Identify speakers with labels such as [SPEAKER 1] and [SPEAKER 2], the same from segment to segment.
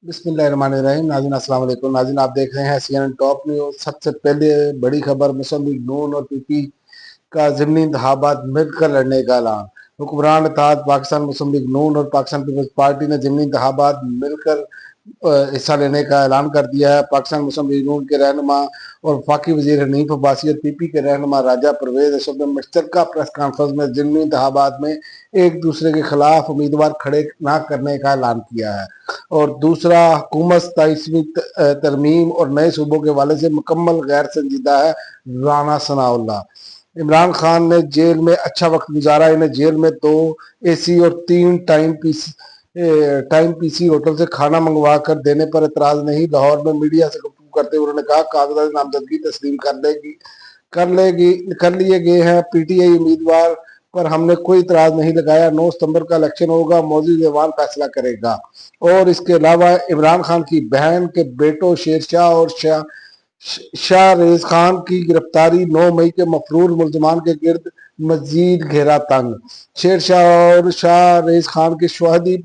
[SPEAKER 1] बिस्मिल्लाहिर्रहमानिर्रहीम। नाज़रीन अस्सलाम वालेकुम। नाज़रीन आप देख रहे हैं CNN टॉप न्यूज़। सबसे पहले बड़ी खबर, मुस्लिम लीग नून और पीपी का ज़िमनी इंतखाबात मिलकर लड़ने का ऐलान। हुक्मरान इत्तेहाद पाकिस्तान मुस्लिम लीग नून और पाकिस्तान पीपल्स पार्टी ने ज़िमनी इंतखाबात मिलकर हिस्सा लेने का ऐलान कर दिया है। पाकिस्तान मुस्लिम लीग नून के रहनुमा और वफाकी वज़ीर हनीफ अब्बासी और पीपी के रहनुमा राजा परवेज अशरफ ने मुश्तरका प्रेस कॉन्फ्रेंस में ज़िमनी इंतखाबात में एक दूसरे के खिलाफ उम्मीदवार खड़े न करने का ऐलान किया है। और दूसरा, हुकूमत 27वीं तरमीम और नए सूबों के हवाले से मुकम्मल गैर संजीदा है। राना सनाउल्लाह। इमरान खान ने जेल में अच्छा वक्त गुजारा। इन्हें जेल में 2 AC और 3 टाइम पीसी होटल से खाना मंगवा कर देने पर एतराज नहीं। लाहौर में मीडिया से गुफ्तगू करते हुए उन्होंने कहा, कागजात नामजदगी तस्लीम कर लिए गए हैं। PTI उम्मीदवार पर हमने कोई इतराज नहीं लगाया। 9 सितंबर का इलेक्शन होगा, मौजूद ऐवान फैसला करेगा। और इसके अलावा इमरान खान की बहन के बेटों शेरशाह और शाह रेज खान की गिरफ्तारी। 9 मई के मफरूर मुल्जमान के गिर्द मजीद घेरा तंग। शेरशाह और शाह रेज खान के शवाहिद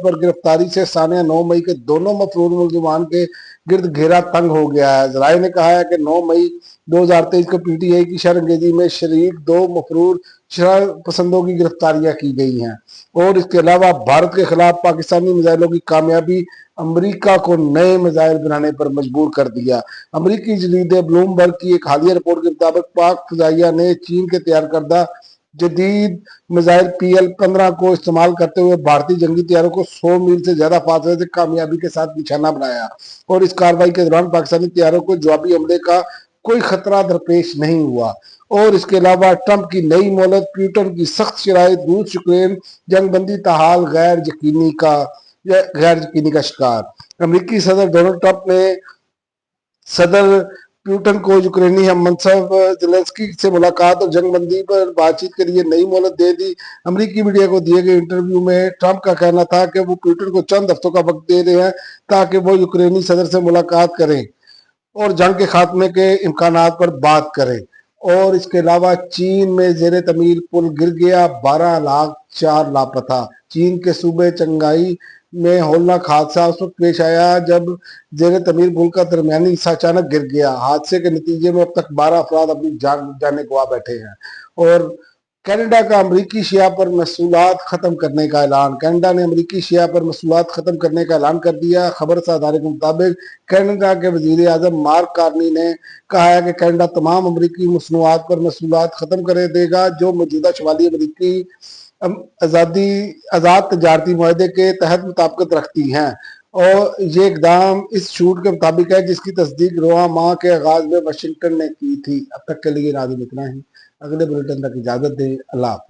[SPEAKER 1] पर गिरफ्तारी से सानिया 9 मई के दोनों मफरूर मुल्जमान के गिर्द घेरा तंग हो गया है। जराये ने कहा है कि 9 मई 2023 को PTI की शरअंगेजी में शरीक 2 मफरूर शरार पसंदों की गिरफ्तारियां की गई हैं। और इसके अलावा भारत के खिलाफ पाकिस्तानी मिसाइलों की कामयाबी अमेरिका को नए मिसाइल बनाने पर मजबूर कर दिया। अमेरिकी जरीद ब्लूमबर्ग की एक हालिया रिपोर्ट के मुताबिक पाक फजाइया ने चीन के तैयार करदा जदीद मिसाइल PL-15 को इस्तेमाल करते हुए भारतीय जंगी तैयारों को 100 मील से ज्यादा फासले से कामयाबी के साथ निशाना बनाया। और इस कार्रवाई के दौरान पाकिस्तानी तैयारों को जवाबी हमले का कोई खतरा दरपेश नहीं हुआ। और इसके अलावा ट्रंप की नई मोहलत, प्यूटन की सख्त शराइत, रूस यूक्रेन जंगबंदी ताहाल गैर यकीनी का शिकार। अमेरिकी सदर डोनाल्ड ट्रंप ने सदर प्यूटन को यूक्रेनी हम मनसब जेलेंस्की से मुलाकात और जंगबंदी पर बातचीत के लिए नई मोहलत दे दी। अमेरिकी मीडिया को दिए गए इंटरव्यू में ट्रंप का कहना था कि वो प्यूटन को चंद हफ्तों का वक्त दे रहे हैं ताकि वो यूक्रेनी सदर से मुलाकात करें और जंग के खात्मे के इम्कानात पर बात करें। और इसके अलावा चीन में जेर तमीर पुल गिर गया, 12 लाख 4 लापता। चीन के सूबे चंगाई में होलनाक हादसा उस वक्त पेश आया जब जेर तमीर पुल का दरमियानी हिस्सा अचानक गिर गया। हादसे के नतीजे में अब तक 12 अफराद अपनी जान जाने गवा बैठे हैं। और कनाडा का अमरीकी शिया पर महसूलात खत्म करने का ऐलान। कनाडा ने अमरीकी शिया पर महसूलात खत्म करने का ऐलान कर दिया। खबर से अदारे के मुताबिक कनाडा के वजीर आजम मार्क कार्नी ने कहा है कि कनाडा तमाम अमरीकी मसनूआत पर महसूलात खत्म कर देगा जो मौजूदा शुमाली अमरीकी आज़ाद तजारती मुआहदे के तहत मुताबिकत रखती हैं। और ये इकदाम इस छूट के मुताबिक है जिसकी तस्दीक रवा माह के आगाज में वाशिंगटन ने की थी। अब तक के लिए नाज़रीन इतना ही। अगले बुलेटिन तक इजाजत दें। अल्लाह हाफ़िज़।